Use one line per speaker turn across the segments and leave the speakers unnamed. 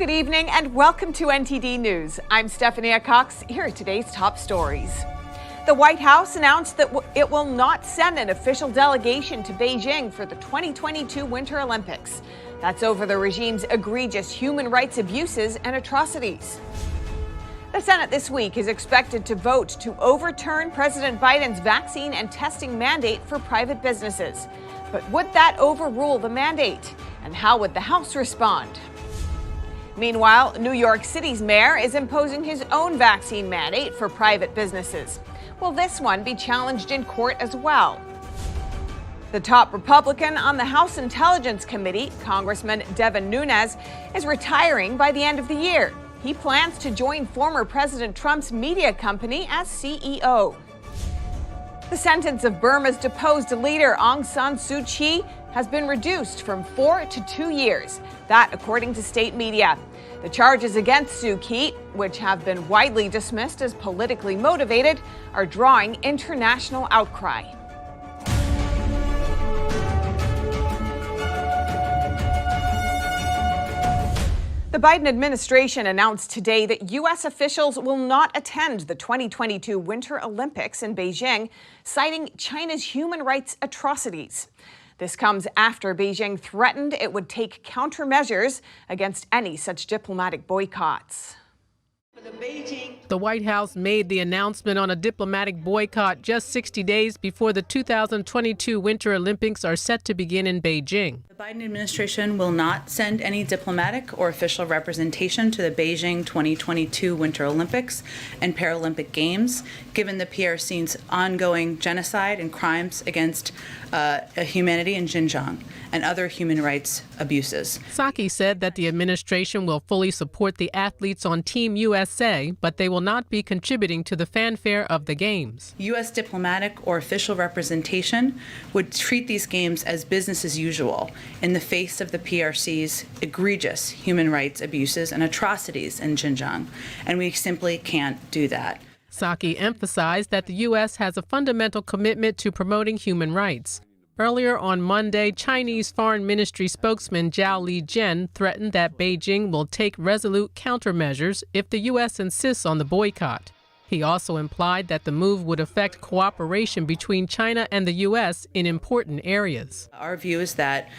Good evening and welcome to NTD News. I'm Stephanie Cox. Here are today's top stories. The White House announced that it will not send an official delegation to Beijing for the 2022 Winter Olympics. That's over the regime's egregious human rights abuses and atrocities. The Senate this week is expected to vote to overturn President Biden's vaccine and testing mandate for private businesses. But would that overrule the mandate? And how would the House respond? Meanwhile, New York City's mayor is imposing his own vaccine mandate for private businesses. Will this one be challenged in court as well? The top Republican on the House Intelligence Committee, Congressman Devin Nunes, is retiring by the end of the year. He plans to join former President Trump's media company as CEO. The sentence of Burma's deposed leader Aung San Suu Kyi has been reduced from 4 to 2 years. That, according to state media. The charges against Suu Kyi, which have been widely dismissed as politically motivated, are drawing international outcry. The Biden administration announced today that U.S. officials will not attend the 2022 Winter Olympics in Beijing, citing China's human rights atrocities. This comes after Beijing threatened it would take countermeasures against any such diplomatic boycotts.
The White House made the announcement on a diplomatic boycott just 60 days before the 2022 Winter Olympics are set to begin in Beijing.
The Biden administration will not send any diplomatic or official representation to the Beijing 2022 Winter Olympics and Paralympic Games, given the PRC's ongoing genocide and crimes against humanity in Xinjiang and other human rights abuses.
Psaki said that the administration will fully support the athletes on Team USA, but they will not be contributing to the fanfare of the Games.
U.S. diplomatic or official representation would treat these games as business as usual in the face of the PRC's egregious human rights abuses and atrocities in Xinjiang, and we simply can't do that.
Psaki emphasized that the U.S. has a fundamental commitment to promoting human rights. Earlier on Monday, Chinese Foreign Ministry spokesman Zhao Lijian threatened that Beijing will take resolute countermeasures if the U.S. insists on the boycott. He also implied that the move would affect cooperation between China and the U.S. in important areas.
Our view is that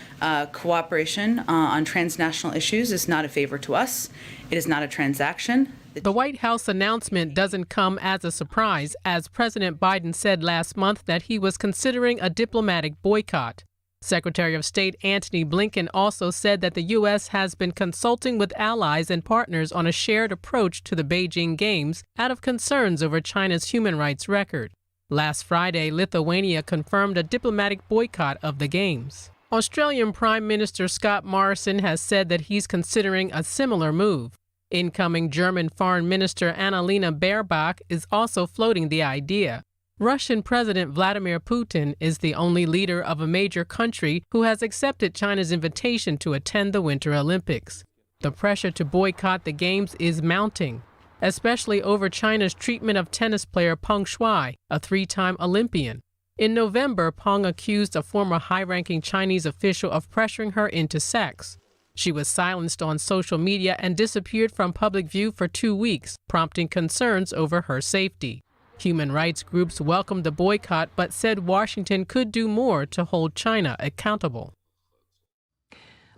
cooperation on transnational issues is not a favor to us. It is not a transaction.
The White House announcement doesn't come as a surprise, as President Biden said last month that he was considering a diplomatic boycott. Secretary of State Antony Blinken also said that the U.S. has been consulting with allies and partners on a shared approach to the Beijing Games out of concerns over China's human rights record. Last Friday, Lithuania confirmed a diplomatic boycott of the Games. Australian Prime Minister Scott Morrison has said that he's considering a similar move. Incoming German Foreign Minister Annalena Baerbock is also floating the idea. Russian President Vladimir Putin is the only leader of a major country who has accepted China's invitation to attend the Winter Olympics. The pressure to boycott the Games is mounting, especially over China's treatment of tennis player Peng Shuai, a three-time Olympian. In November, Peng accused a former high-ranking Chinese official of pressuring her into sex. She was silenced on social media and disappeared from public view for 2 weeks, prompting concerns over her safety. Human rights groups welcomed the boycott but said Washington could do more to hold China accountable.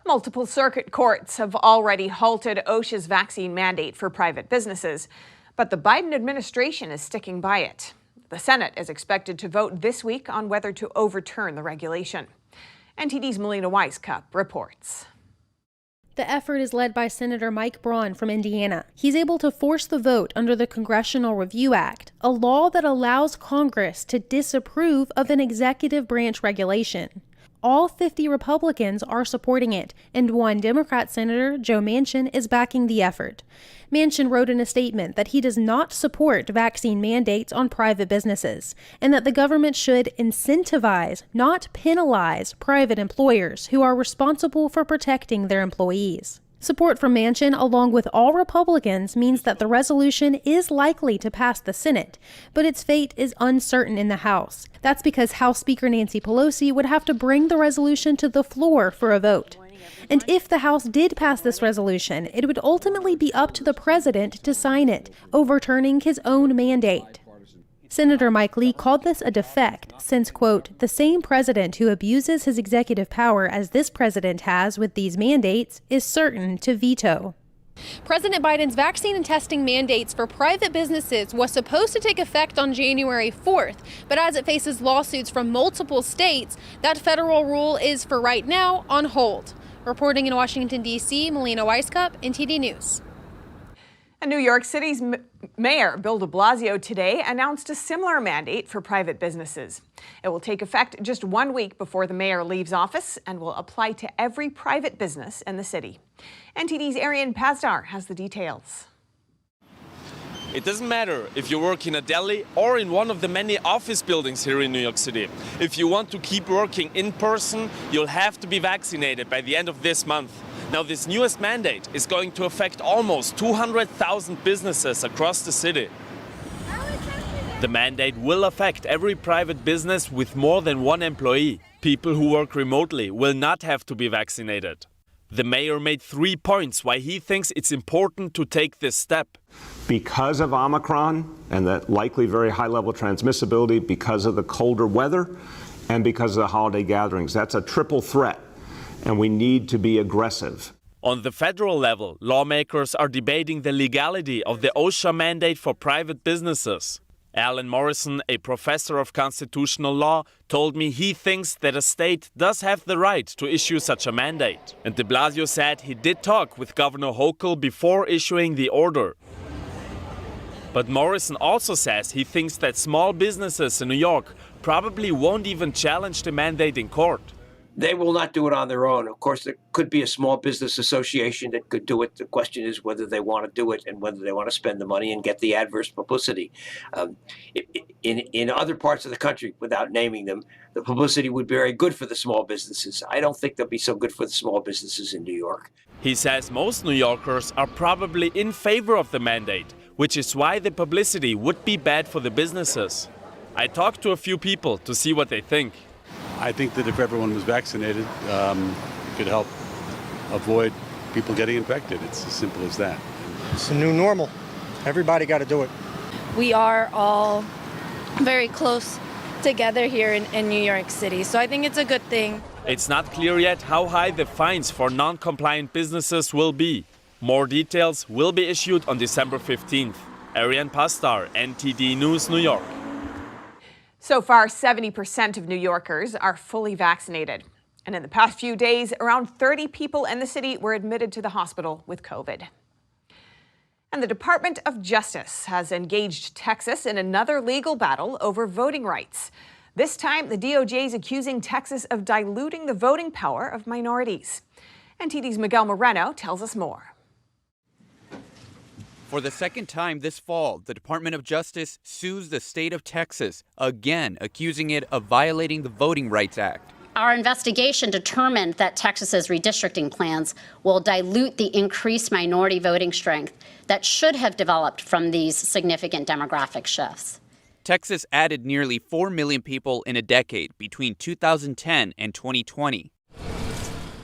Multiple circuit courts have already halted OSHA's vaccine mandate for private businesses, but the Biden administration is sticking by it. The Senate is expected to vote this week on whether to overturn the regulation. NTD's Melina Weiskup reports.
The effort is led by Senator Mike Braun from Indiana. He's able to force the vote under the Congressional Review Act, a law that allows Congress to disapprove of an executive branch regulation. All 50 Republicans are supporting it, and one Democrat Senator, Joe Manchin, is backing the effort. Manchin wrote in a statement that he does not support vaccine mandates on private businesses, and that the government should incentivize, not penalize, private employers who are responsible for protecting their employees. Support from Manchin, along with all Republicans, means that the resolution is likely to pass the Senate, but its fate is uncertain in the House. That's because House Speaker Nancy Pelosi would have to bring the resolution to the floor for a vote. And if the House did pass this resolution, it would ultimately be up to the president to sign it, overturning his own mandate. Senator Mike Lee called this a defect since, quote, the same president who abuses his executive power as this president has with these mandates is certain to veto.
President Biden's vaccine and testing mandates for private businesses was supposed to take effect on January 4th, but as it faces lawsuits from multiple states, that federal rule is, for right now, on hold. Reporting in Washington, D.C., Melina Weisskopf, NTD News.
And New York City's Mayor Bill de Blasio today announced a similar mandate for private businesses. It will take effect just 1 week before the mayor leaves office and will apply to every private business in the city. NTD's Arian Pazdar has the details.
It doesn't matter if you work in a deli or in one of the many office buildings here in New York City. If you want to keep working in person, you'll have to be vaccinated by the end of this month. Now, this newest mandate is going to affect almost 200,000 businesses across the city. The mandate will affect every private business with more than one employee. People who work remotely will not have to be vaccinated. The mayor made 3 points why he thinks it's important to take this step.
Because of Omicron and that likely very high-level transmissibility, because of the colder weather, and because of the holiday gatherings. That's a triple threat, and we need to be aggressive.
On the federal level, lawmakers are debating the legality of the OSHA mandate for private businesses. Alan Morrison, a professor of constitutional law, told me he thinks that a state does have the right to issue such a mandate. And de Blasio said he did talk with Governor Hochul before issuing the order. But Morrison also says he thinks that small businesses in New York probably won't even challenge the mandate in court.
They will not do it on their own. Of course, there could be a small business association that could do it. The question is whether they want to do it and whether they want to spend the money and get the adverse publicity. In other parts of the country, without naming them, the publicity would be very good for the small businesses. I don't think they'll be so good for the small businesses in New York.
He says most New Yorkers are probably in favor of the mandate, which is why the publicity would be bad for the businesses. I talked to a few people to see what they think.
I think that if everyone was vaccinated, it could help avoid people getting infected. It's as simple as that.
It's a new normal. Everybody got to do it.
We are all very close together here in New York City, so I think it's a good thing.
It's not clear yet how high the fines for non-compliant businesses will be. More details will be issued on December 15th. Arian Pastar, NTD News, New York.
So far, 70% of New Yorkers are fully vaccinated. And in the past few days, around 30 people in the city were admitted to the hospital with COVID. And the Department of Justice has engaged Texas in another legal battle over voting rights. This time, the DOJ is accusing Texas of diluting the voting power of minorities. NTD's Miguel Moreno tells us more.
For the second time this fall, the Department of Justice sues the state of Texas, again accusing it of violating the Voting Rights Act.
Our investigation determined that Texas's redistricting plans will dilute the increased minority voting strength that should have developed from these significant demographic shifts.
Texas added nearly 4 million people in a decade between 2010 and 2020.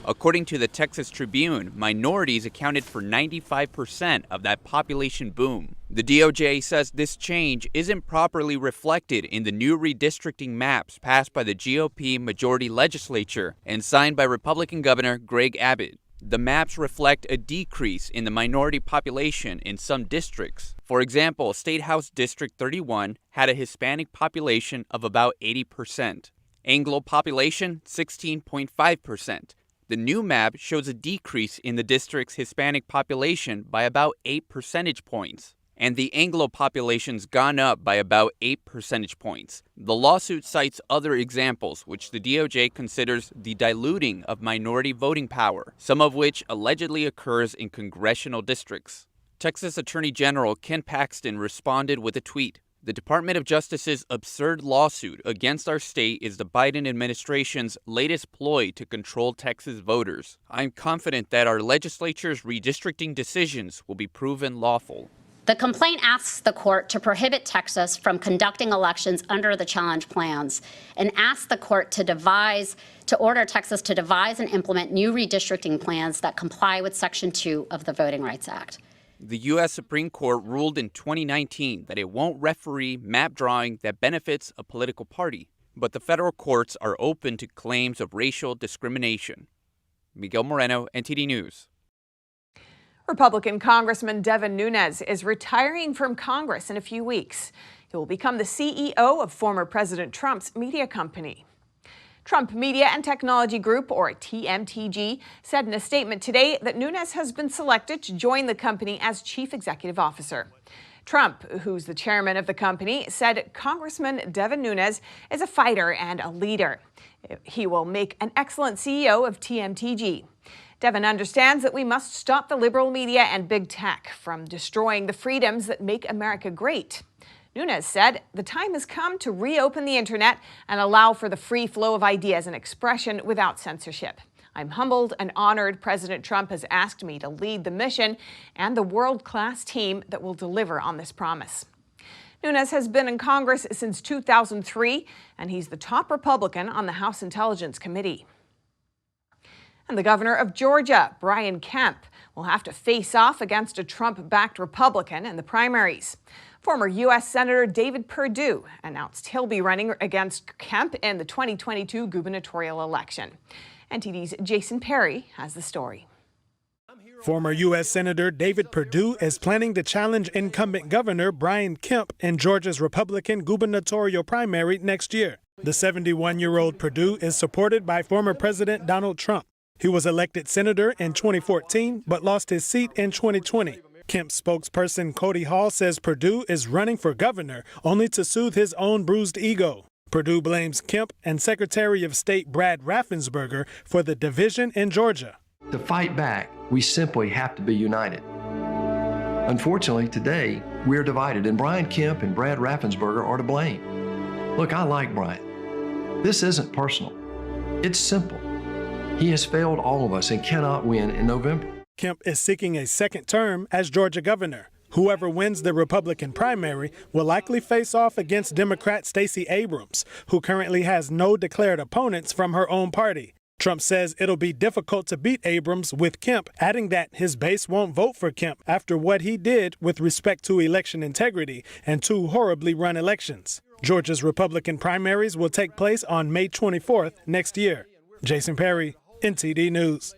According to the Texas Tribune, minorities accounted for 95% of that population boom. The DOJ says this change isn't properly reflected in the new redistricting maps passed by the GOP majority legislature and signed by Republican Governor Greg Abbott. The maps reflect a decrease in the minority population in some districts. For example, State House District 31 had a Hispanic population of about 80%. Anglo population, 16.5%. The new map shows a decrease in the district's Hispanic population by about 8 percentage points, and the Anglo population's gone up by about 8 percentage points. The lawsuit cites other examples which the DOJ considers the diluting of minority voting power, some of which allegedly occurs in congressional districts. Texas Attorney General Ken Paxton responded with a tweet. The Department of Justice's absurd lawsuit against our state is the Biden administration's latest ploy to control Texas voters. I'm confident that our legislature's redistricting decisions will be proven lawful.
The complaint asks the court to prohibit Texas from conducting elections under the challenge plans and asks the court to order Texas to devise and implement new redistricting plans that comply with Section 2 of the Voting Rights Act.
The U.S. Supreme Court ruled in 2019 that it won't referee map drawing that benefits a political party, but the federal courts are open to claims of racial discrimination. Miguel Moreno, NTD News.
Republican Congressman Devin Nunes is retiring from Congress in a few weeks. He will become the CEO of former President Trump's media company. Trump Media and Technology Group, or TMTG, said in a statement today that Nunes has been selected to join the company as chief executive officer. Trump, who's the chairman of the company, said Congressman Devin Nunes is a fighter and a leader. He will make an excellent CEO of TMTG. Devin understands that we must stop the liberal media and big tech from destroying the freedoms that make America great. Nunes said the time has come to reopen the internet and allow for the free flow of ideas and expression without censorship. I'm humbled and honored President Trump has asked me to lead the mission and the world-class team that will deliver on this promise. Nunes has been in Congress since 2003, and he's the top Republican on the House Intelligence Committee. And the governor of Georgia, Brian Kemp, will have to face off against a Trump-backed Republican in the primaries. Former U.S. Senator David Perdue announced he'll be running against Kemp in the 2022 gubernatorial election. NTD's Jason Perry has the story.
Former U.S. Senator David Perdue is planning to challenge incumbent Governor Brian Kemp in Georgia's Republican gubernatorial primary next year. The 71-year-old Perdue is supported by former President Donald Trump. He was elected senator in 2014, but lost his seat in 2020. Kemp's spokesperson Cody Hall says Perdue is running for governor only to soothe his own bruised ego. Perdue blames Kemp and Secretary of State Brad Raffensperger for the division in Georgia.
To fight back, we simply have to be united. Unfortunately, today, we're divided, and Brian Kemp and Brad Raffensperger are to blame. Look, I like Brian. This isn't personal. It's simple. He has failed all of us and cannot win in November.
Kemp is seeking a second term as Georgia governor. Whoever wins the Republican primary will likely face off against Democrat Stacey Abrams, who currently has no declared opponents from her own party. Trump says it'll be difficult to beat Abrams with Kemp, adding that his base won't vote for Kemp after what he did with respect to election integrity and 2 horribly run elections. Georgia's Republican primaries will take place on May 24th next year. Jason Perry, NTD News.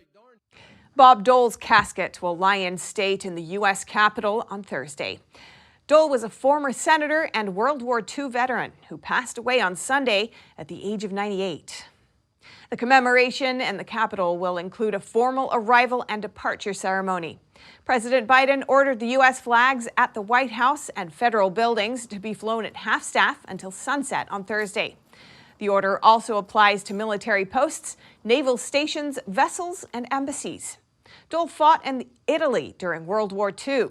Bob Dole's casket will lie in state in the U.S. Capitol on Thursday. Dole was a former senator and World War II veteran who passed away on Sunday at the age of 98. The commemoration in the Capitol will include a formal arrival and departure ceremony. President Biden ordered the U.S. flags at the White House and federal buildings to be flown at half-staff until sunset on Thursday. The order also applies to military posts, naval stations, vessels, and embassies. Dole fought in Italy during World War II.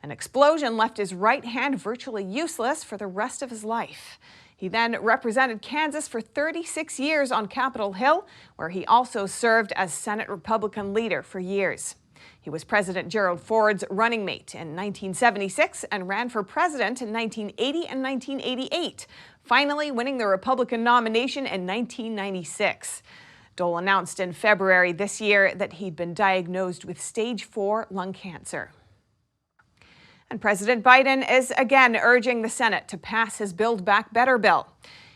An explosion left his right hand virtually useless for the rest of his life. He then represented Kansas for 36 years on Capitol Hill, where he also served as Senate Republican leader for years. He was President Gerald Ford's running mate in 1976 and ran for president in 1980 and 1988, finally winning the Republican nomination in 1996. Dole announced in February this year that he'd been diagnosed with stage 4 lung cancer. And President Biden is again urging the Senate to pass his Build Back Better bill.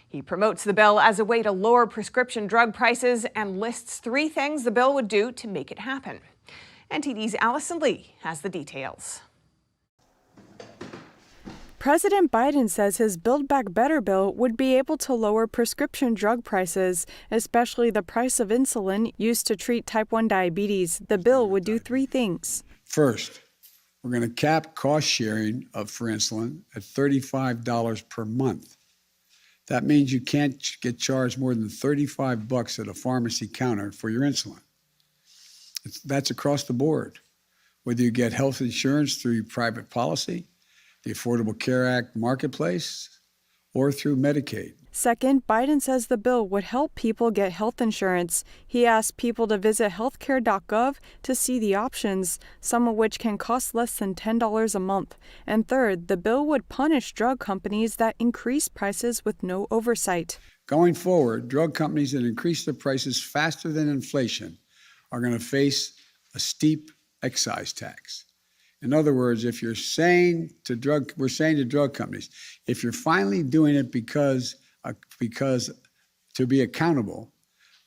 He promotes the bill as a way to lower prescription drug prices and lists 3 things the bill would do to make it happen. NTD's Allison Lee has the details.
President Biden says his Build Back Better bill would be able to lower prescription drug prices, especially the price of insulin used to treat type 1 diabetes. The bill would do 3 things.
First, we're going to cap cost sharing for insulin at $35 per month. That means you can't get charged more than $35 at a pharmacy counter for your insulin. That's across the board, whether you get health insurance through your private policy, the Affordable Care Act marketplace, or through Medicaid.
Second, Biden says the bill would help people get health insurance. He asked people to visit healthcare.gov to see the options, some of which can cost less than $10 a month. And third, the bill would punish drug companies that increase prices with no oversight.
Going forward, drug companies that increase their prices faster than inflation are going to face a steep excise tax. In other words, if you're saying to drug companies, if you're finally doing it because to be accountable,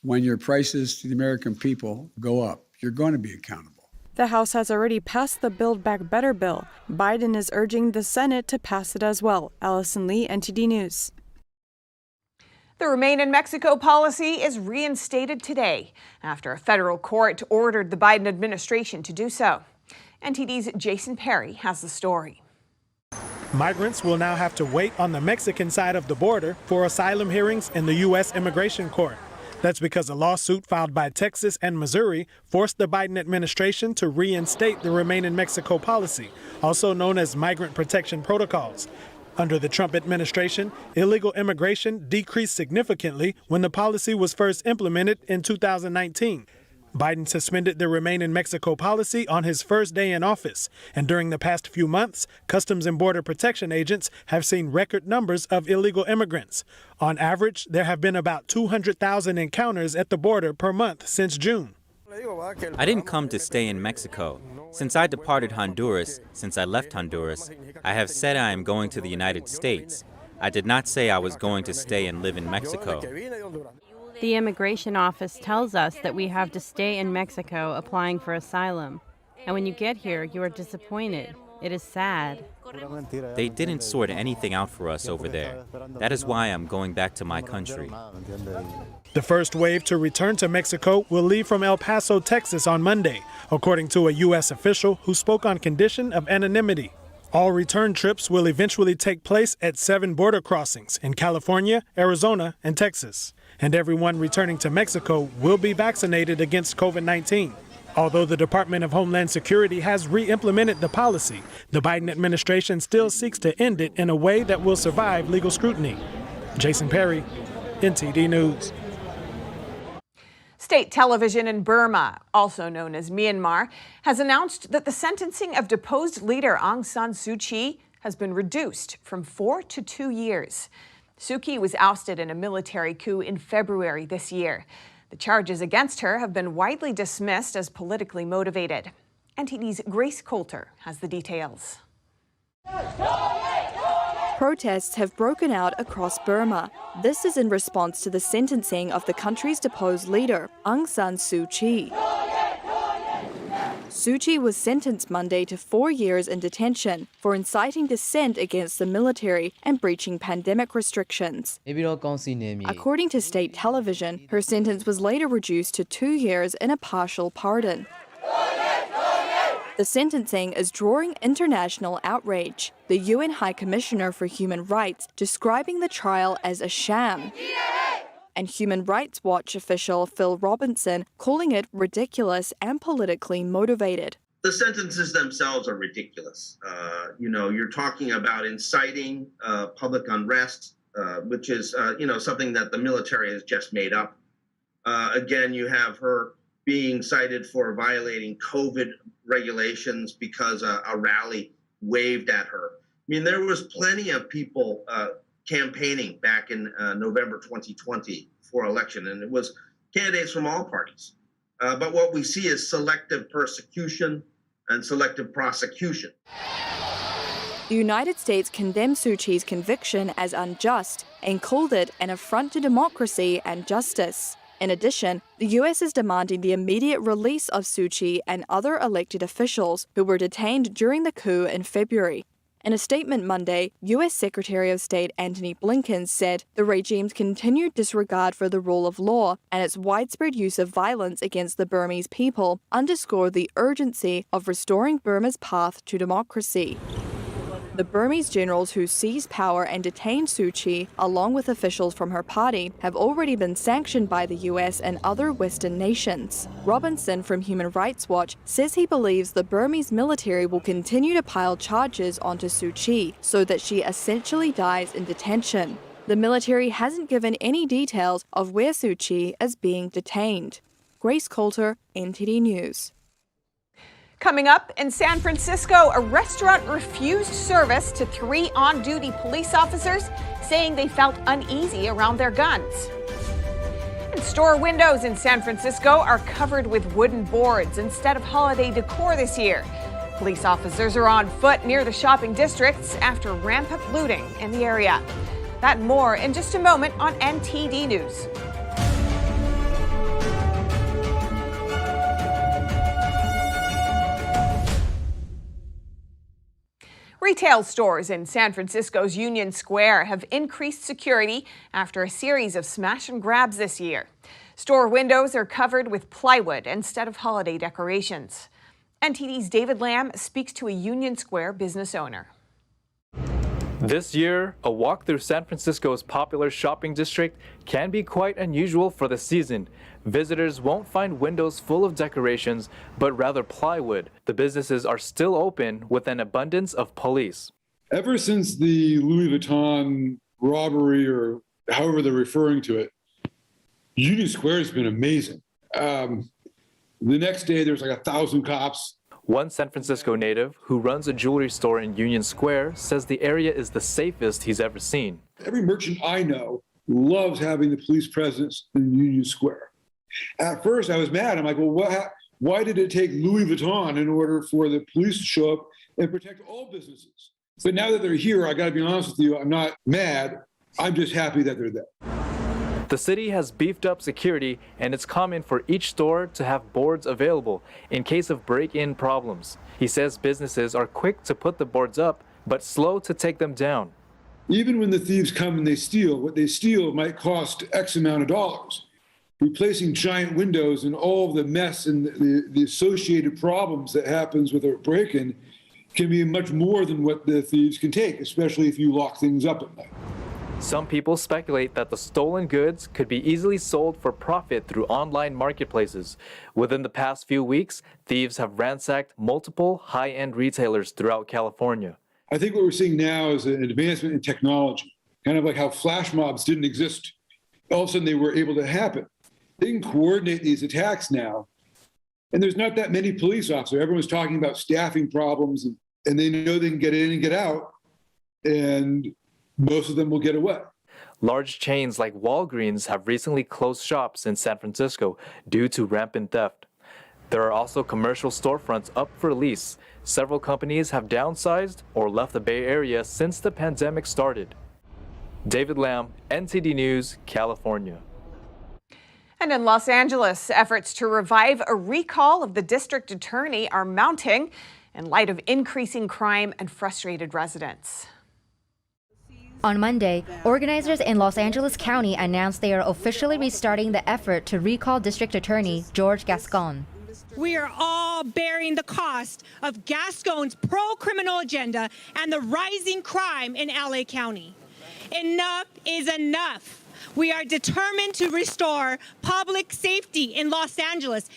when your prices to the American people go up, you're going to be accountable.
The House has already passed the Build Back Better bill. Biden is urging the Senate to pass it as well. Allison Lee, NTD News.
The Remain in Mexico policy is reinstated today after a federal court ordered the Biden administration to do so. NTD's Jason Perry has the story.
Migrants will now have to wait on the Mexican side of the border for asylum hearings in the U.S. Immigration Court. That's because a lawsuit filed by Texas and Missouri forced the Biden administration to reinstate the Remain in Mexico policy, also known as Migrant Protection Protocols. Under the Trump administration, illegal immigration decreased significantly when the policy was first implemented in 2019. Biden suspended the Remain in Mexico policy on his first day in office, and during the past few months, Customs and Border Protection agents have seen record numbers of illegal immigrants. On average, there have been about 200,000 encounters at the border per month since June.
I didn't come to stay in Mexico. Since I departed Honduras, since I left Honduras, I have said I am going to the United States. I did not say I was going to stay and live in Mexico.
The immigration office tells us that we have to stay in Mexico applying for asylum. And when you get here, you are disappointed. It is sad.
They didn't sort anything out for us over there. That is why I'm going back to my country.
The first wave to return to Mexico will leave from El Paso, Texas on Monday, according to a U.S. official who spoke on condition of anonymity. All return trips will eventually take place at 7 border crossings in California, Arizona, and Texas. And everyone returning to Mexico will be vaccinated against COVID-19. Although the Department of Homeland Security has re-implemented the policy, the Biden administration still seeks to end it in a way that will survive legal scrutiny. Jason Perry, NTD News.
State television in Burma, also known as Myanmar, has announced that the sentencing of deposed leader Aung San Suu Kyi has been reduced from 4 to 2 years. Suu Kyi was ousted in a military coup in February this year. The charges against her have been widely dismissed as politically motivated. NTD's Grace Coulter has the details.
Protests have broken out across Burma. This is in response to the sentencing of the country's deposed leader, Aung San Suu Kyi. Suu Kyi was sentenced Monday to 4 years in detention for inciting dissent against the military and breaching pandemic restrictions. According to state television, her sentence was later reduced to 2 years in a partial pardon. The sentencing is drawing international outrage, the UN High Commissioner for Human Rights describing the trial as a sham, and Human Rights Watch official Phil Robinson calling it ridiculous and politically motivated.
The sentences themselves are ridiculous. You're talking about inciting public unrest, which is, something that the military has just made up. Again, you have her being cited for violating COVID regulations because a rally waved at her. I mean, there was plenty of people campaigning back in November 2020 for election, and it was candidates from all parties. But what we see is selective persecution and selective prosecution.
The United States condemned Suu Kyi's conviction as unjust and called it an affront to democracy and justice. In addition, the U.S. is demanding the immediate release of Suu Kyi and other elected officials who were detained during the coup in February. In a statement Monday, U.S. Secretary of State Antony Blinken said the regime's continued disregard for the rule of law and its widespread use of violence against the Burmese people underscore the urgency of restoring Burma's path to democracy. The Burmese generals who seized power and detained Suu Kyi, along with officials from her party, have already been sanctioned by the US and other Western nations. Robinson from Human Rights Watch says he believes the Burmese military will continue to pile charges onto Suu Kyi so that she essentially dies in detention. The military hasn't given any details of where Suu Kyi is being detained. Grace Coulter, NTD News.
Coming up, in San Francisco, a restaurant refused service to 3 on-duty police officers, saying they felt uneasy around their guns. And store windows in San Francisco are covered with wooden boards instead of holiday decor this year. Police officers are on foot near the shopping districts after rampant looting in the area. That and more in just a moment on NTD News. Retail stores in San Francisco's Union Square have increased security after a series of smash and grabs this year. Store windows are covered with plywood instead of holiday decorations. NTD's David Lamb speaks to a Union Square business owner.
This year, a walk through San Francisco's popular shopping district can be quite unusual for the season. Visitors won't find windows full of decorations, but rather plywood. The businesses are still open with an abundance of police.
Ever since the Louis Vuitton robbery, or however they're referring to it, Union Square has been amazing. The next day, there's like 1,000 cops.
One San Francisco native who runs a jewelry store in Union Square says the area is the safest he's ever seen.
Every merchant I know loves having the police presence in Union Square. At first, I was mad. I'm like, well, why did it take Louis Vuitton in order for the police to show up and protect all businesses? But now that they're here, I got to be honest with you, I'm not mad. I'm just happy that they're there.
The city has beefed up security, and it's common for each store to have boards available in case of break-in problems. He says businesses are quick to put the boards up, but slow to take them down.
Even when the thieves come and they steal, what they steal might cost X amount of dollars. Replacing giant windows and all of the mess and the associated problems that happens with a break-in can be much more than what the thieves can take, especially if you lock things up at night.
Some people speculate that the stolen goods could be easily sold for profit through online marketplaces. Within the past few weeks, thieves have ransacked multiple high-end retailers throughout California.
I think what we're seeing now is an advancement in technology, kind of like how flash mobs didn't exist. All of a sudden, they were able to happen. They can coordinate these attacks now. And there's not that many police officers. Everyone's talking about staffing problems, and they know they can get in and get out, and most of them will get away.
Large chains like Walgreens have recently closed shops in San Francisco due to rampant theft. There are also commercial storefronts up for lease. Several companies have downsized or left the Bay Area since the pandemic started. David Lamb, NTD News, California.
And in Los Angeles, efforts to revive a recall of the district attorney are mounting in light of increasing crime and frustrated residents.
On Monday, organizers in Los Angeles County announced they are officially restarting the effort to recall District Attorney George Gascon.
We are all bearing the cost of Gascon's pro-criminal agenda and the rising crime in LA County. Enough is enough. We are determined to restore public safety in Los Angeles.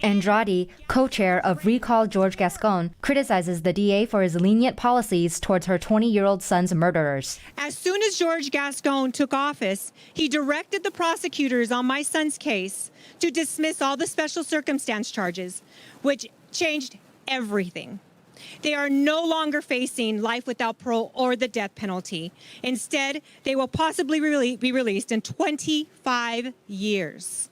Andrade, co-chair of Recall George Gascon, criticizes the DA for his lenient policies towards her 20-year-old son's murderers.
As soon as George Gascon took office, he directed the prosecutors on my son's case to dismiss all the special circumstance charges, which changed everything. They are no longer facing life without parole or the death penalty. Instead, they will possibly be released in 25 years,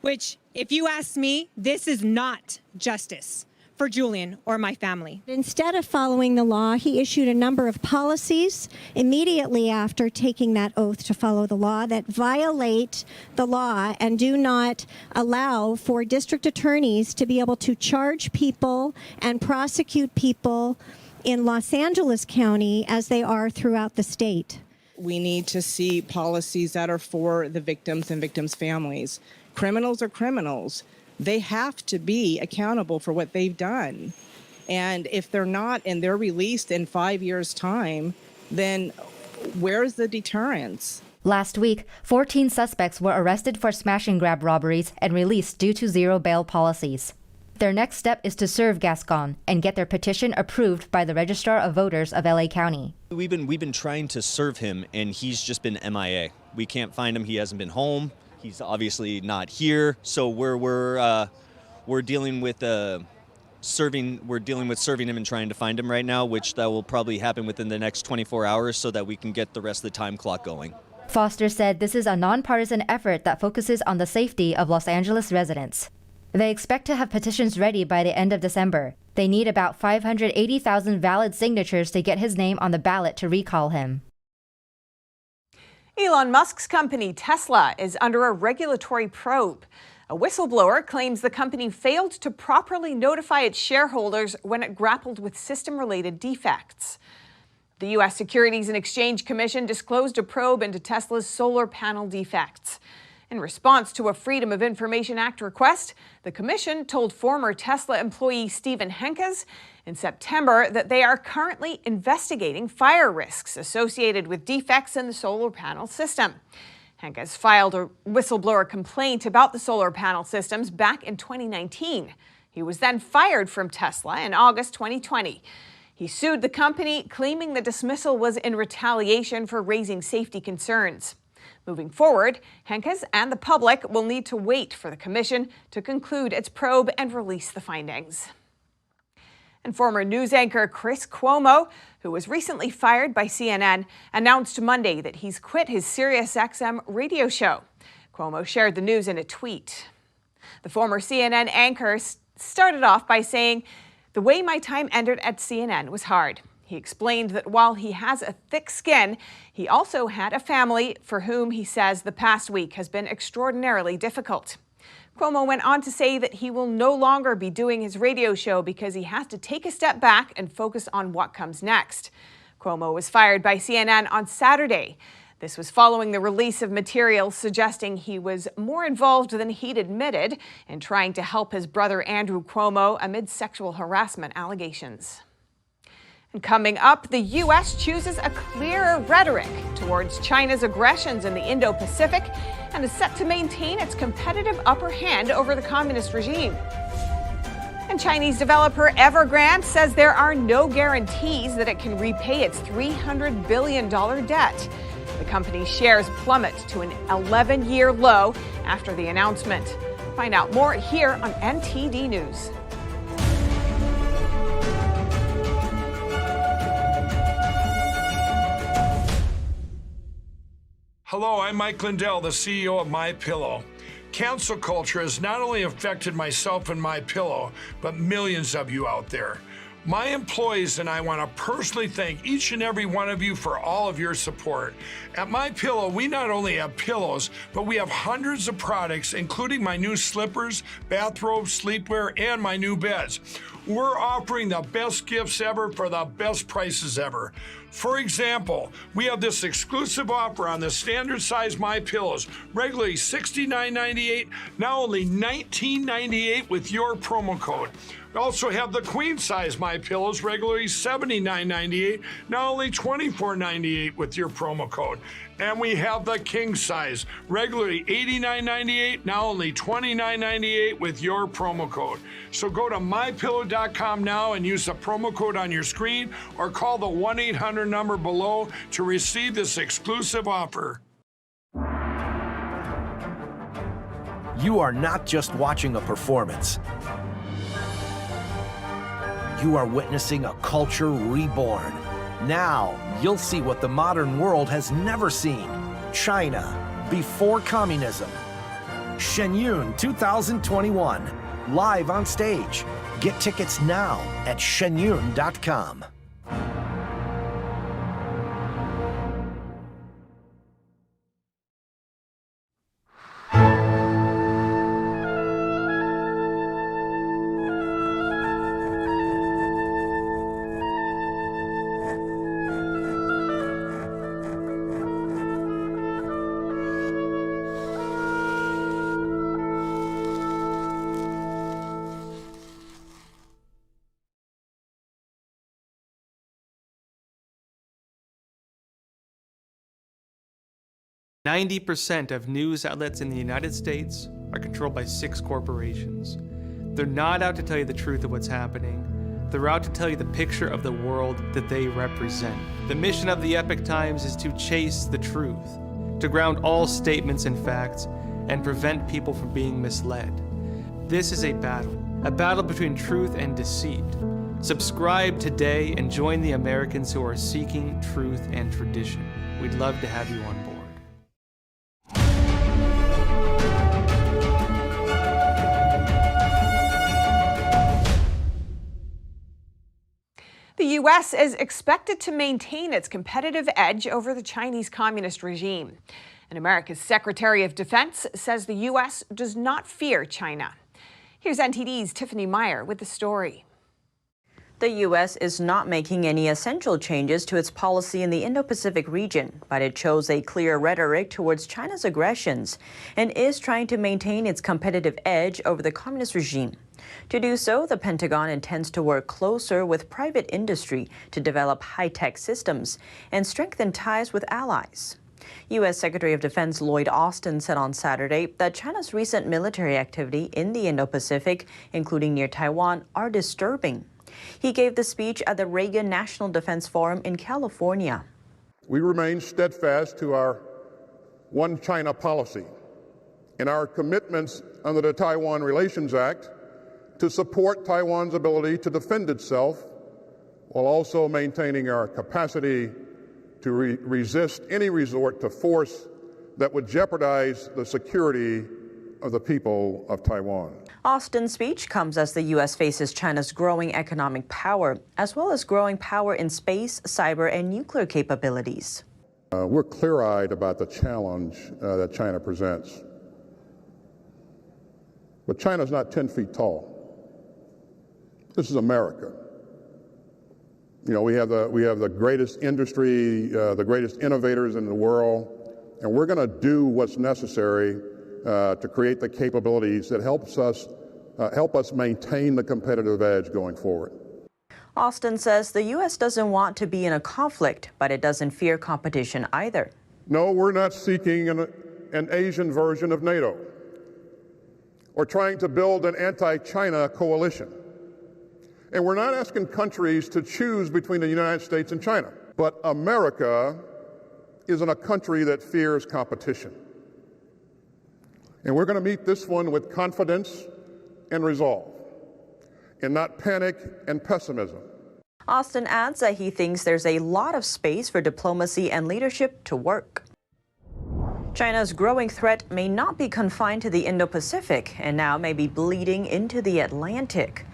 which, if you ask me, this is not justice for Julian or my family.
Instead of following the law, he issued a number of policies immediately after taking that oath to follow the law that violate the law and do not allow for district attorneys to be able to charge people and prosecute people in Los Angeles County as they are throughout the state.
We need to see policies that are for the victims and victims' families. Criminals are criminals. They have to be accountable for what they've done. And if they're not and they're released in 5 years' time, then where's the deterrence?
Last week, 14 suspects were arrested for smash and grab robberies and released due to zero bail policies. Their next step is to serve Gascon and get their petition approved by the Registrar of Voters of LA County.
We've been trying to serve him, and he's just been MIA. We can't find him. He hasn't been home. He's obviously not here. So we're dealing with serving him and trying to find him right now, which that will probably happen within the next 24 hours so that we can get the rest of the time clock going.
Foster said this is a nonpartisan effort that focuses on the safety of Los Angeles residents. They expect to have petitions ready by the end of December. They need about 580,000 valid signatures to get his name on the ballot to recall him.
Elon Musk's company Tesla is under a regulatory probe. A whistleblower claims the company failed to properly notify its shareholders when it grappled with system-related defects. The U.S. Securities and Exchange Commission disclosed a probe into Tesla's solar panel defects. In response to a Freedom of Information Act request, the commission told former Tesla employee Stephen Henkes in September that they are currently investigating fire risks associated with defects in the solar panel system. Henkes filed a whistleblower complaint about the solar panel systems back in 2019. He was then fired from Tesla in August 2020. He sued the company, claiming the dismissal was in retaliation for raising safety concerns. Moving forward, Henkes and the public will need to wait for the commission to conclude its probe and release the findings. And former news anchor Chris Cuomo, who was recently fired by CNN, announced Monday that he's quit his SiriusXM radio show. Cuomo shared the news in a tweet. The former CNN anchor started off by saying, "The way my time ended at CNN was hard." He explained that while he has a thick skin, he also had a family for whom he says the past week has been extraordinarily difficult. Cuomo went on to say that he will no longer be doing his radio show because he has to take a step back and focus on what comes next. Cuomo was fired by CNN on Saturday. This was following the release of material suggesting he was more involved than he'd admitted in trying to help his brother Andrew Cuomo amid sexual harassment allegations. And coming up, the U.S. chooses a clearer rhetoric towards China's aggressions in the Indo-Pacific and is set to maintain its competitive upper hand over the communist regime. And Chinese developer Evergrande says there are no guarantees that it can repay its $300 billion debt. The company's shares plummet to an 11-year low after the announcement. Find out more here on NTD News.
Hello, I'm Mike Lindell, the CEO of MyPillow. Cancel culture has not only affected myself and MyPillow, but millions of you out there. My employees and I want to personally thank each and every one of you for all of your support. At MyPillow, we not only have pillows, but we have hundreds of products, including my new slippers, bathrobes, sleepwear, and my new beds. We're offering the best gifts ever for the best prices ever. For example, we have this exclusive offer on the standard size MyPillows, regularly $69.98, now only $19.98 with your promo code. We also have the queen size MyPillows, regularly $79.98, now only $24.98 with your promo code. And we have the king size, regularly $89.98, now only $29.98 with your promo code. So go to mypillow.com now and use the promo code on your screen or call the 1-800 number below to receive this exclusive offer.
You are not just watching a performance. You are witnessing a culture reborn. Now, you'll see what the modern world has never seen. China, before communism. Shen Yun 2021, live on stage. Get tickets now at shenyun.com. % of news outlets in the United States are controlled by 6 corporations.
They're not out to tell you the truth of what's happening. They're out to tell you the picture of the world that they represent. The mission of the Epoch Times is to chase the truth, to ground all statements in facts, and prevent people from being misled. This is a battle between truth and deceit. Subscribe today and join the Americans who are seeking truth and tradition. We'd love to have you on board.
The U.S. is expected to maintain its competitive edge over the Chinese Communist regime. And America's Secretary of Defense says the U.S. does not fear China. Here's NTD's Tiffany Meyer with the story.
The U.S. is not making any essential changes to its policy in the Indo-Pacific region, but it chose a clear rhetoric towards China's aggressions and is trying to maintain its competitive edge over the communist regime. To do so, the Pentagon intends to work closer with private industry to develop high-tech systems and strengthen ties with allies. U.S. Secretary of Defense Lloyd Austin said on Saturday that China's recent military activity in the Indo-Pacific, including near Taiwan, are disturbing. He gave the speech at the Reagan National Defense Forum in California.
We remain steadfast to our One China policy and our commitments under the Taiwan Relations Act to support Taiwan's ability to defend itself while also maintaining our capacity to resist any resort to force that would jeopardize the security of the people of Taiwan.
Austin's speech comes as the U.S. faces China's growing economic power, as well as growing power in space, cyber, and nuclear capabilities.
We're clear-eyed about the challenge that China presents. But China's not 10 feet tall. This is America. You know, we have the greatest industry, the greatest innovators in the world, and we're going to do what's necessary to create the capabilities that help us maintain the competitive edge going forward.
Austin says the U.S. doesn't want to be in a conflict, but it doesn't fear competition either.
No, we're not seeking an Asian version of NATO or trying to build an anti-China coalition. And we're not asking countries to choose between the United States and China. But America isn't a country that fears competition. And we're going to meet this one with confidence and resolve, and not panic and pessimism.
Austin adds that he thinks there's a lot of space for diplomacy and leadership to work. China's growing threat may not be confined to the Indo-Pacific and now may be bleeding into the Atlantic.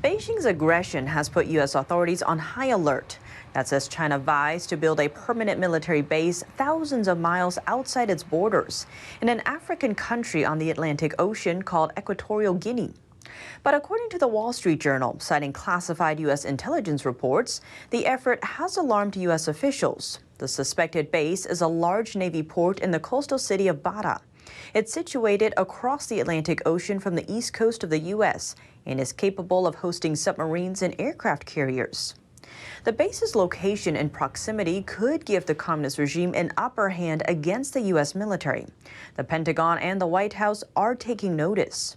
Beijing's aggression has put U.S. authorities on high alert. That says China vows to build a permanent military base thousands of miles outside its borders in an African country on the Atlantic Ocean called Equatorial Guinea. But according to the Wall Street Journal, citing classified U.S. intelligence reports, the effort has alarmed U.S. officials. The suspected base is a large Navy port in the coastal city of Bata. It's situated across the Atlantic Ocean from the east coast of the U.S. and is capable of hosting submarines and aircraft carriers. The base's location and proximity could give the communist regime an upper hand against the U.S. military. The Pentagon and the White House are taking notice.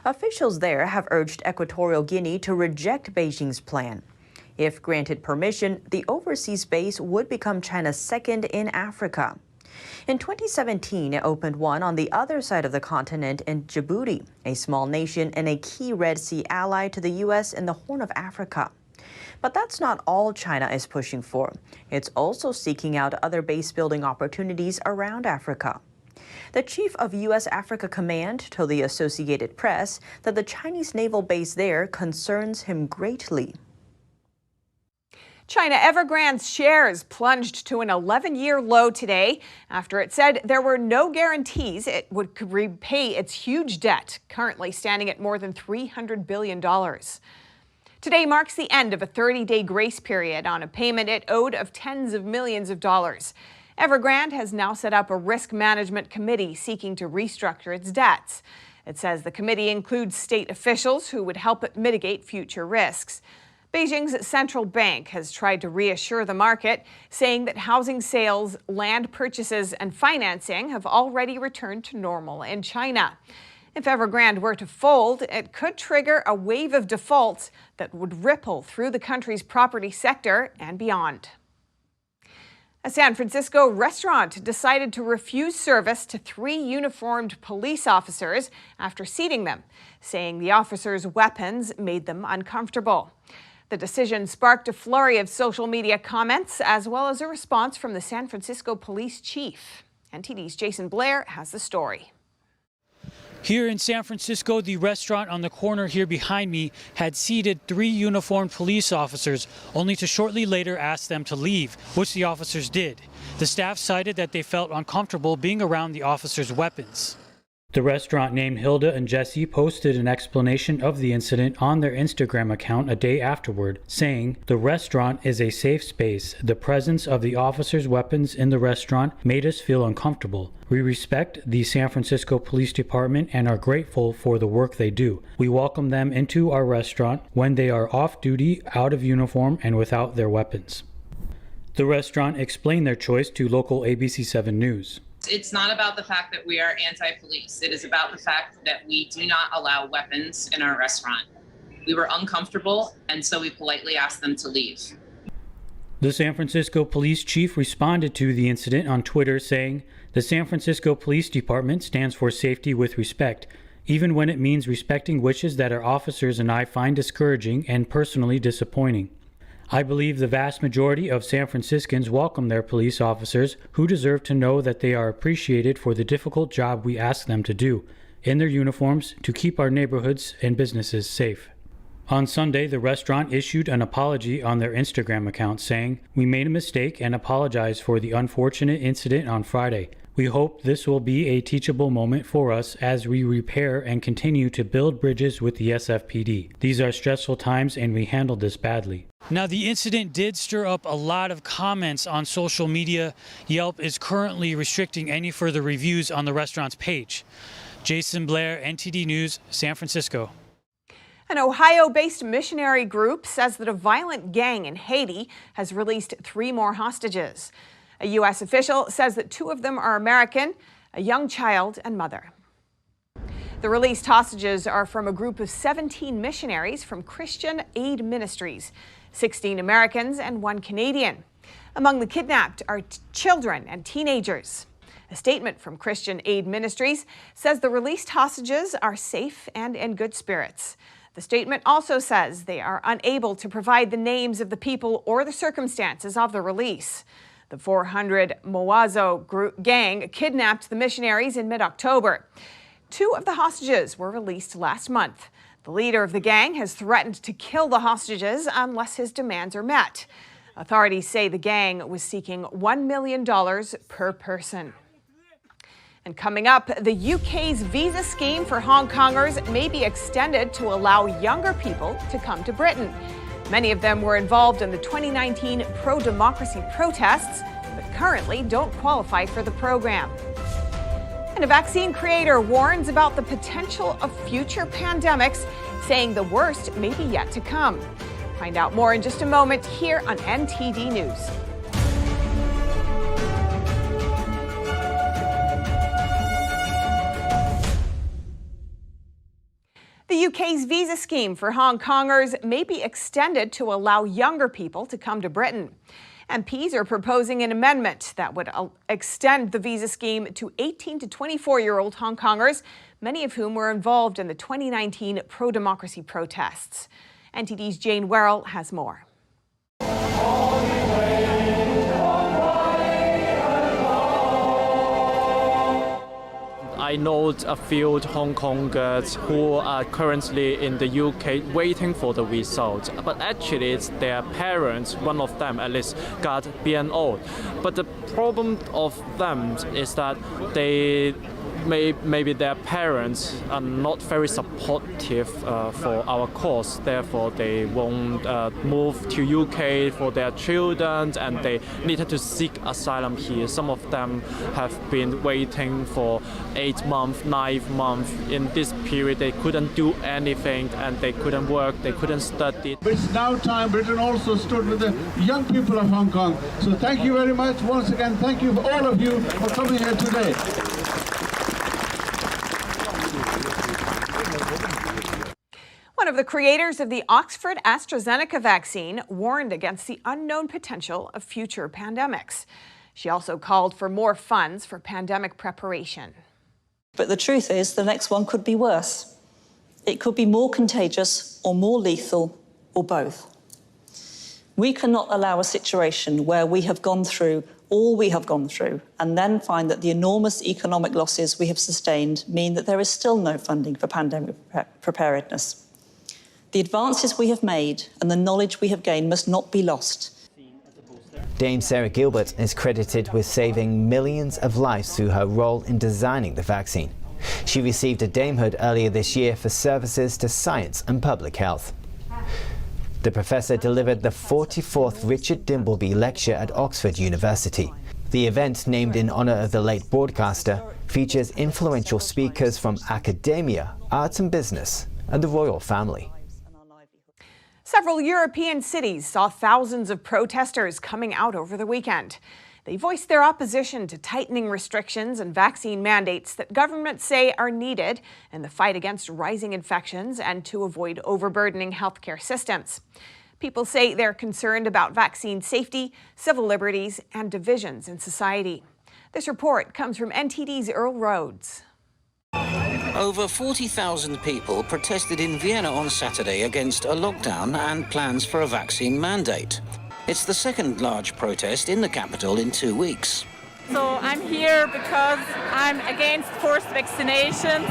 Officials there have urged Equatorial Guinea to reject Beijing's plan. If granted permission, the overseas base would become China's second in Africa. In 2017, it opened one on the other side of the continent in Djibouti, a small nation and a key Red Sea ally to the U.S. in the Horn of Africa. But that's not all China is pushing for. It's also seeking out other base-building opportunities around Africa. The chief of U.S. Africa Command told the Associated Press that the Chinese naval base there concerns him greatly.
China Evergrande's shares plunged to an 11-year low today after it said there were no guarantees it would repay its huge debt, currently standing at more than $300 billion. Today marks the end of a 30-day grace period on a payment it owed of tens of millions of dollars. Evergrande has now set up a risk management committee seeking to restructure its debts. It says the committee includes state officials who would help it mitigate future risks. Beijing's central bank has tried to reassure the market, saying that housing sales, land purchases, and financing have already returned to normal in China. If Evergrande were to fold, it could trigger a wave of defaults that would ripple through the country's property sector and beyond. A San Francisco restaurant decided to refuse service to 3 uniformed police officers after seating them, saying the officers' weapons made them uncomfortable. The decision sparked a flurry of social media comments, as well as a response from the San Francisco police chief. NTD's Jason Blair has the story.
Here in San Francisco, the restaurant on the corner here behind me had seated 3 uniformed police officers, only to shortly later ask them to leave, which the officers did. The staff cited that they felt uncomfortable being around the officers' weapons. The restaurant named Hilda and Jesse posted an explanation of the incident on their Instagram account a day afterward, saying, "The restaurant is a safe space. The presence of the officers' weapons in the restaurant made us feel uncomfortable. We respect the San Francisco Police Department and are grateful for the work they do. We welcome them into our restaurant when they are off duty, out of uniform, and without their weapons." The restaurant explained their choice to local ABC7 News.
It's not about the fact that we are anti-police. It is about the fact that we do not allow weapons in our restaurant. We were uncomfortable, and so we politely asked them to leave.
The San Francisco police chief responded to the incident on Twitter, saying, "The San Francisco Police Department stands for safety with respect, even when it means respecting wishes that our officers and I find discouraging and personally disappointing. I believe the vast majority of San Franciscans welcome their police officers, who deserve to know that they are appreciated for the difficult job we ask them to do, in their uniforms, to keep our neighborhoods and businesses safe." On Sunday, the restaurant issued an apology on their Instagram account, saying, "We made a mistake and apologize for the unfortunate incident on Friday. We hope this will be a teachable moment for us as we repair and continue to build bridges with the SFPD. These are stressful times and we handled this badly." Now, the incident did stir up a lot of comments on social media. Yelp is currently restricting any further reviews on the restaurant's page. Jason Blair, NTD News, San Francisco.
An Ohio-based missionary group says that a violent gang in Haiti has released 3 more hostages. A U.S. official says that 2 of them are American, a young child and mother. The released hostages are from a group of 17 missionaries from Christian Aid Ministries, 16 Americans and 1 Canadian. Among the kidnapped are children and teenagers. A statement from Christian Aid Ministries says the released hostages are safe and in good spirits. The statement also says they are unable to provide the names of the people or the circumstances of the release. The 400 Moazo gang kidnapped the missionaries in mid-October. 2 of the hostages were released last month. The leader of the gang has threatened to kill the hostages unless his demands are met. Authorities say the gang was seeking $1 million per person. And coming up, the UK's visa scheme for Hong Kongers may be extended to allow younger people to come to Britain. Many of them were involved in the 2019 pro-democracy protests, but currently don't qualify for the program. And a vaccine creator warns about the potential of future pandemics, saying the worst may be yet to come. Find out more in just a moment here on NTD News. The UK's visa scheme for Hong Kongers may be extended to allow younger people to come to Britain. MPs are proposing an amendment that would extend the visa scheme to 18 to 24-year-old Hong Kongers, many of whom were involved in the 2019 pro-democracy protests. NTD's Jane Werrell has more.
I know a few Hong Kongers who are currently in the UK waiting for the result, but actually it's their parents, one of them at least, got BNO. But the problem of them is that maybe their parents are not very supportive for our cause. Therefore, they won't move to UK for their children, and they needed to seek asylum here. Some of them have been waiting for 8 months, 9 months. In this period, they couldn't do anything, and they couldn't work, they couldn't study.
But it's now time Britain also stood with the young people of Hong Kong. So thank you very much. Once again, thank you all of you for coming here today.
the creators of the Oxford AstraZeneca vaccine warned against the unknown potential of future pandemics. She also called for more funds for pandemic preparation.
But the truth is, the next one could be worse. It could be more contagious or more lethal, or both. We cannot allow a situation where we have gone through all we have gone through and then find that the enormous economic losses we have sustained mean that there is still no funding for pandemic preparedness. The advances we have made and the knowledge we have gained must not be lost.
Dame Sarah Gilbert is credited with saving millions of lives through her role in designing the vaccine. She received a damehood earlier this year for services to science and public health. The professor delivered the 44th Richard Dimbleby Lecture at Oxford University. The event, named in honour of the late broadcaster, features influential speakers from academia, arts and business, and the royal family.
Several European cities saw thousands of protesters coming out over the weekend. They voiced their opposition to tightening restrictions and vaccine mandates that governments say are needed in the fight against rising infections and to avoid overburdening healthcare systems. People say they're concerned about vaccine safety, civil liberties, and divisions in society. This report comes from NTD's Earl Rhodes.
Over 40,000 people protested in Vienna on Saturday against a lockdown and plans for a vaccine mandate. It's the second large protest in the capital in 2 weeks.
So I'm here because I'm against forced vaccinations.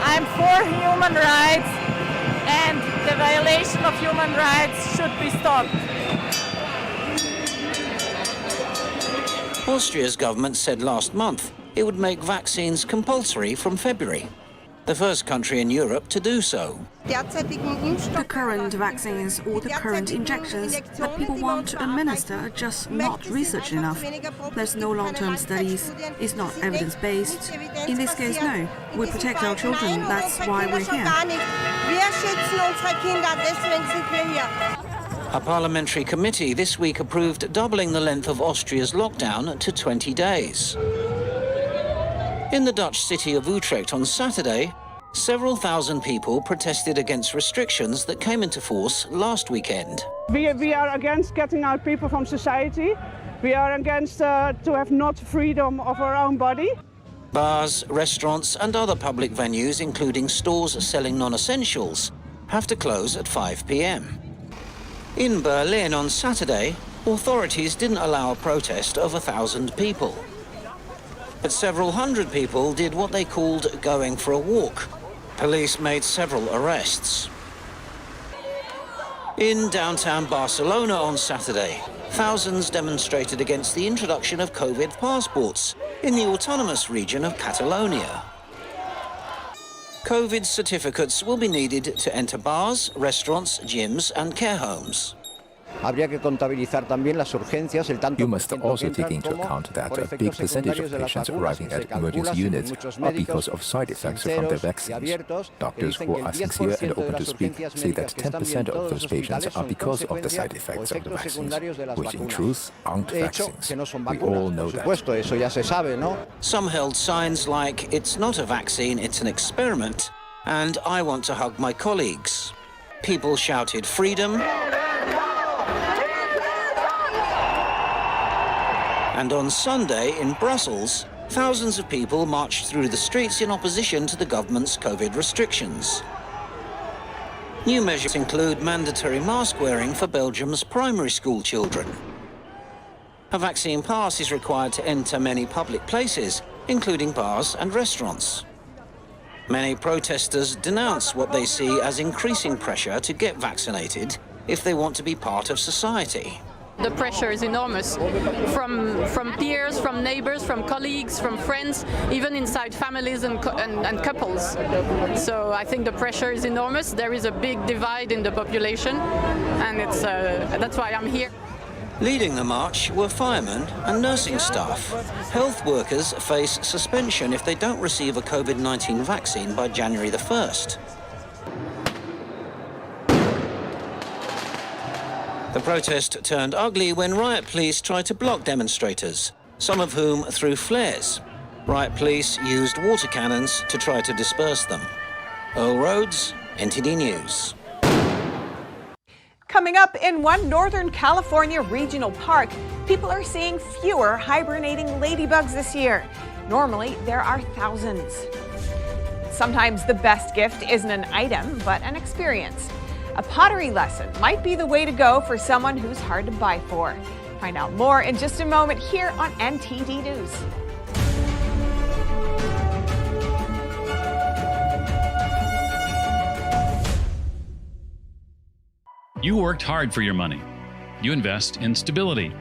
I'm for human rights, and the violation of human rights should be stopped.
Austria's government said last month it would make vaccines compulsory from February, the first country in Europe to do so.
The current vaccines or the current injections that people want to administer are just not researched enough. There's no long-term studies, it's not evidence-based. In this case, no. We protect our children, that's why we're here.
A parliamentary committee this week approved doubling the length of Austria's lockdown to 20 days. In the Dutch city of Utrecht on Saturday, several thousand people protested against restrictions that came into force last weekend.
We are against getting out people from society. We are against to have not freedom of our own body.
Bars, restaurants and other public venues, including stores selling non-essentials, have to close at 5 p.m. In Berlin on Saturday, authorities didn't allow a protest of 1,000 people. But several hundred people did what they called going for a walk. Police made several arrests. In downtown Barcelona on Saturday, thousands demonstrated against the introduction of COVID passports in the autonomous region of Catalonia. COVID certificates will be needed to enter bars, restaurants, gyms and care homes.
You must also take into account that a big percentage of patients arriving at emergency units are because of side effects from the vaccines. Doctors who are sincere and open to speak say that 10% of those patients are because of the side effects of the vaccines, which in truth aren't vaccines. We all know that.
Some held signs like, "It's not a vaccine, it's an experiment," and "I want to hug my colleagues." People shouted freedom. And on Sunday in Brussels, thousands of people marched through the streets in opposition to the government's COVID restrictions. New measures include mandatory mask wearing for Belgium's primary school children. A vaccine pass is required to enter many public places, including bars and restaurants. Many protesters denounce what they see as increasing pressure to get vaccinated if they want to be part of society.
The pressure is enormous from peers, from neighbors, from colleagues, from friends, even inside families and couples. So I think the pressure is enormous. There is a big divide in the population, and that's why I'm here.
Leading the march were firemen and nursing staff. Health workers face suspension if they don't receive a COVID-19 vaccine by January the 1st. The protest turned ugly when riot police tried to block demonstrators, some of whom threw flares. Riot police used water cannons to try to disperse them. Earl Rhodes, NTD News.
Coming up, in one Northern California regional park, people are seeing fewer hibernating ladybugs this year. Normally, there are thousands. Sometimes the best gift isn't an item, but an experience. A pottery lesson might be the way to go for someone who's hard to buy for. Find out more in just a moment here on NTD News.
You worked hard for your money. You invest in stability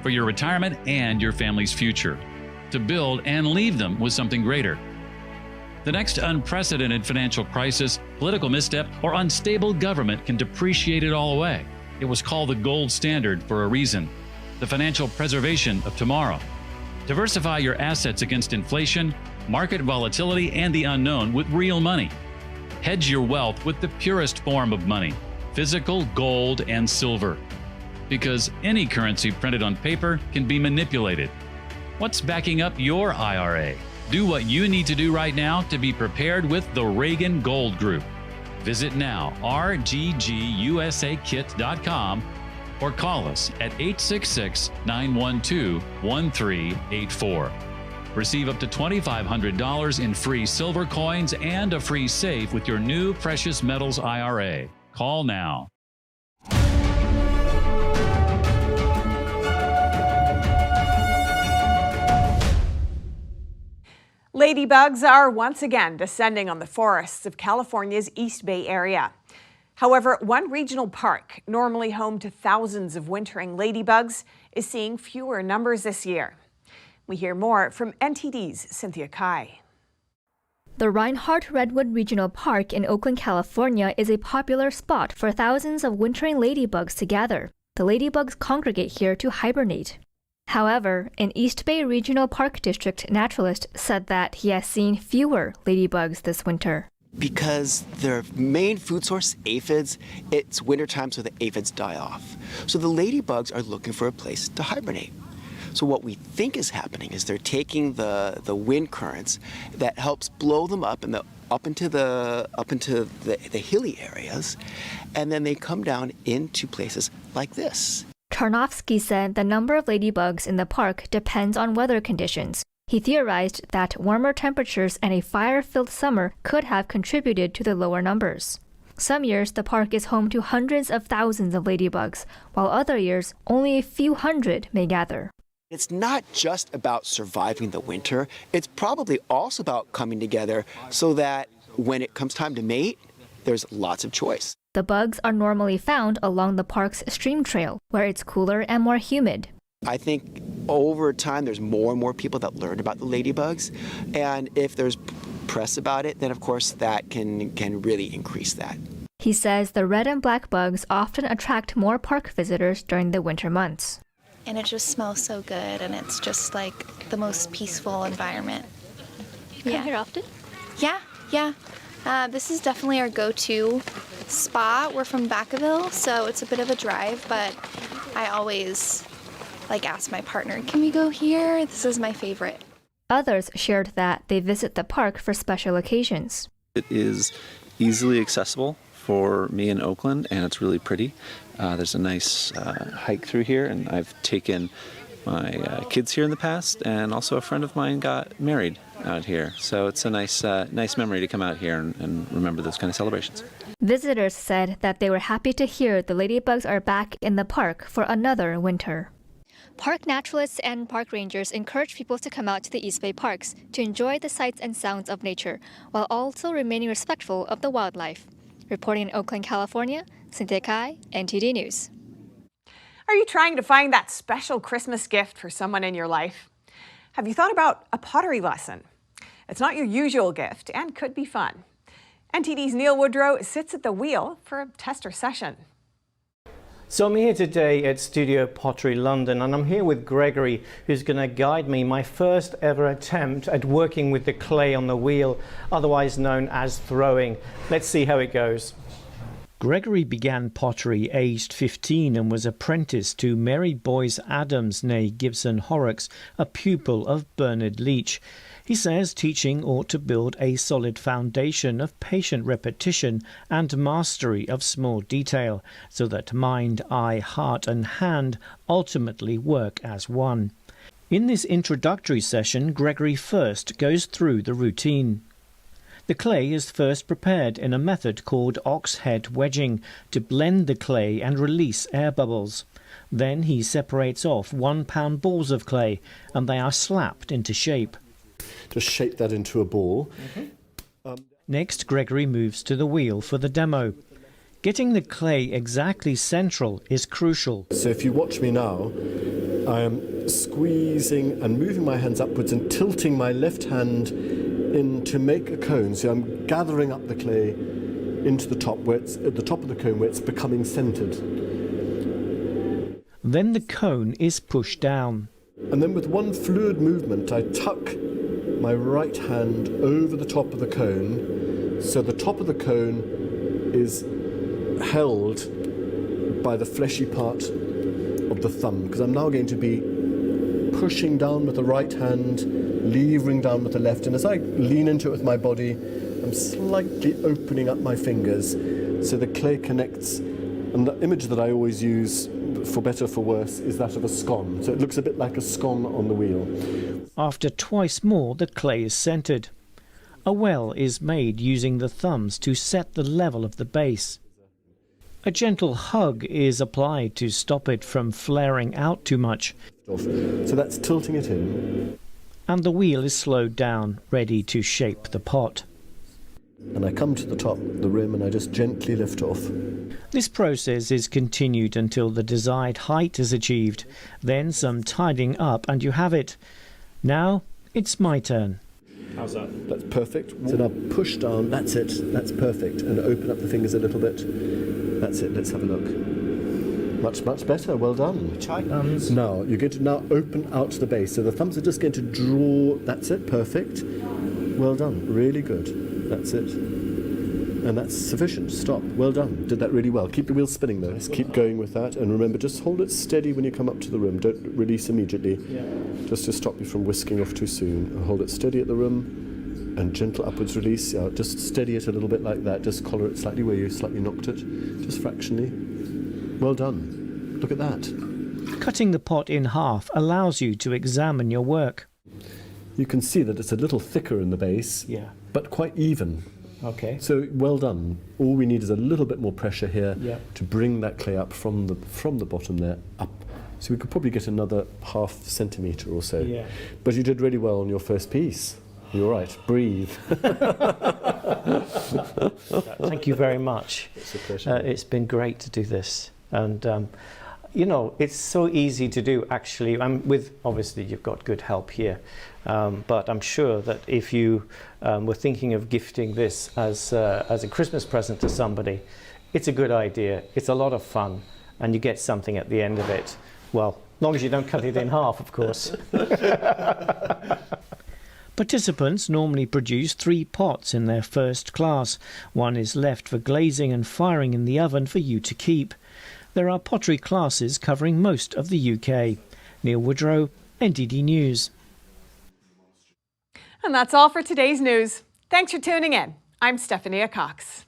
for your retirement and your family's future, to build and leave them with something greater. The next unprecedented financial crisis, political misstep, or unstable government can depreciate it all away. It was called the gold standard for a reason, the financial preservation of tomorrow. Diversify your assets against inflation, market volatility, and the unknown with real money. Hedge your wealth with the purest form of money, physical gold and silver. Because any currency printed on paper can be manipulated. What's backing up your IRA? Do what you need to do right now to be prepared with the Reagan Gold Group. Visit now, rggusakit.com, or call us at 866-912-1384. Receive up to $2,500 in free silver coins and a free safe with your new precious metals IRA. Call now.
Ladybugs are once again descending on the forests of California's East Bay area. However, one regional park, normally home to thousands of wintering ladybugs, is seeing fewer numbers this year. We hear more from NTD's Cynthia Kai.
The Reinhardt Redwood Regional Park in Oakland, California is a popular spot for thousands of wintering ladybugs to gather. The ladybugs congregate here to hibernate. However, an East Bay Regional Park District naturalist said that he has seen fewer ladybugs this winter.
Because their main food source, aphids, it's wintertime, so the aphids die off. So the ladybugs are looking for a place to hibernate. So what we think is happening is they're taking the wind currents that helps blow them up and up into the hilly areas, and then they come down into places like this.
Tarnofsky said the number of ladybugs in the park depends on weather conditions. He theorized that warmer temperatures and a fire-filled summer could have contributed to the lower numbers. Some years, the park is home to hundreds of thousands of ladybugs, while other years, only a few hundred may gather.
It's not just about surviving the winter. It's probably also about coming together so that when it comes time to mate, there's lots of choice.
The bugs are normally found along the park's stream trail, where it's cooler and more humid.
I think over time there's more and more people that learn about the ladybugs, and if there's press about it, then of course that can really increase that.
He says the red and black bugs often attract more park visitors during the winter months.
And it just smells so good, and it's just like the most peaceful environment.
You come here often?
Yeah. This is definitely our go-to spot. We're from Vacaville, so it's a bit of a drive, but I always ask my partner, can we go here? This is my favorite.
Others shared that they visit the park for special occasions.
It is easily accessible for me in Oakland, and it's really pretty. There's a nice hike through here, and I've taken my kids here in the past, and also a friend of mine got married out here. So it's a nice memory to come out here and remember those kind of celebrations.
Visitors said that they were happy to hear the ladybugs are back in the park for another winter. Park naturalists and park rangers encourage people to come out to the East Bay parks to enjoy the sights and sounds of nature, while also remaining respectful of the wildlife. Reporting in Oakland, California, Cynthia Kai, NTD News.
Are you trying to find that special Christmas gift for someone in your life? Have you thought about a pottery lesson? It's not your usual gift and could be fun. NTD's Neil Woodrow sits at the wheel for a tester session.
So I'm here today at Studio Pottery London, and I'm here with Gregory, who's going to guide me my first ever attempt at working with the clay on the wheel, otherwise known as throwing. Let's see how it goes. Gregory began pottery aged 15 and was apprenticed to Mary Boyce Adams née Gibson Horrocks, a pupil of Bernard Leach. He says teaching ought to build a solid foundation of patient repetition and mastery of small detail, so that mind, eye, heart and hand ultimately work as one. In this introductory session, Gregory first goes through the routine. The clay is first prepared in a method called ox-head wedging to blend the clay and release air bubbles. Then he separates off 1 pound balls of clay and they are slapped into shape.
Just shape that into a ball.
Next, Gregory moves to the wheel for the demo. Getting the clay exactly central is crucial.
So if you watch me now, I am squeezing and moving my hands upwards and tilting my left hand in to make a cone. So I'm gathering up the clay into the top, where it's at the top of the cone where it's becoming centered.
Then the cone is pushed down.
And then with one fluid movement, I tuck my right hand over the top of the cone, so the top of the cone is held by the fleshy part of the thumb, because I'm now going to be pushing down with the right hand, levering down with the left, and as I lean into it with my body, I'm slightly opening up my fingers so the clay connects. And the image that I always use, for better or for worse, is that of a scone. So it looks a bit like a scone on the wheel.
After twice more, the clay is centered. A well is made using the thumbs to set the level of the base. A gentle hug is applied to stop it from flaring out too much.
So that's tilting it in.
And the wheel is slowed down, ready to shape the pot.
And I come to the top, the rim, and I just gently lift off.
This process is continued until the desired height is achieved. Then some tidying up and you have it. Now it's my turn.
How's that? That's perfect. So now push down, that's it, that's perfect. And open up the fingers a little bit. That's it, let's have a look. Much, much better, well done. Now, you're going to now open out the base. So the thumbs are just going to draw, that's it, perfect. Well done, really good. That's it. And that's sufficient. Stop. Well done. Did that really well. Keep the wheel spinning though. Just keep going with that. And remember, just hold it steady when you come up to the rim. Don't release immediately. Yeah. Just to stop you from whisking off too soon. And hold it steady at the rim and gentle upwards release. Yeah, just steady it a little bit like that. Just collar it slightly where you slightly knocked it. Just fractionally. Well done. Look at that.
Cutting the pot in half allows you to examine your work.
You can see that it's a little thicker in the base, but quite even.
Okay.
So well done. All we need is a little bit more pressure here to bring that clay up from the bottom there up. So we could probably get another ½ centimetre or so. Yeah. But you did really well on your first piece. You're right. Breathe.
Thank you very much.
It's a pleasure.
It's been great to do this, and you know, it's so easy to do. Actually, obviously you've got good help here. But I'm sure that if you were thinking of gifting this as a Christmas present to somebody, it's a good idea. It's a lot of fun, and you get something at the end of it. Well, as long as you don't cut it in half, of course. Participants normally produce 3 pots in their first class. One is left for glazing and firing in the oven for you to keep. There are pottery classes covering most of the UK. Neil Woodrow, NTD News.
And that's all for today's news. Thanks for tuning in. I'm Stephanie Cox.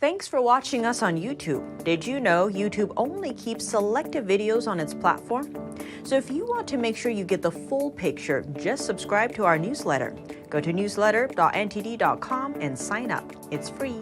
Thanks for watching us on YouTube. Did you know YouTube only keeps selective videos on its platform? So if you want to make sure you get the full picture, just subscribe to our newsletter. Go to newsletter.ntd.com and sign up. It's free.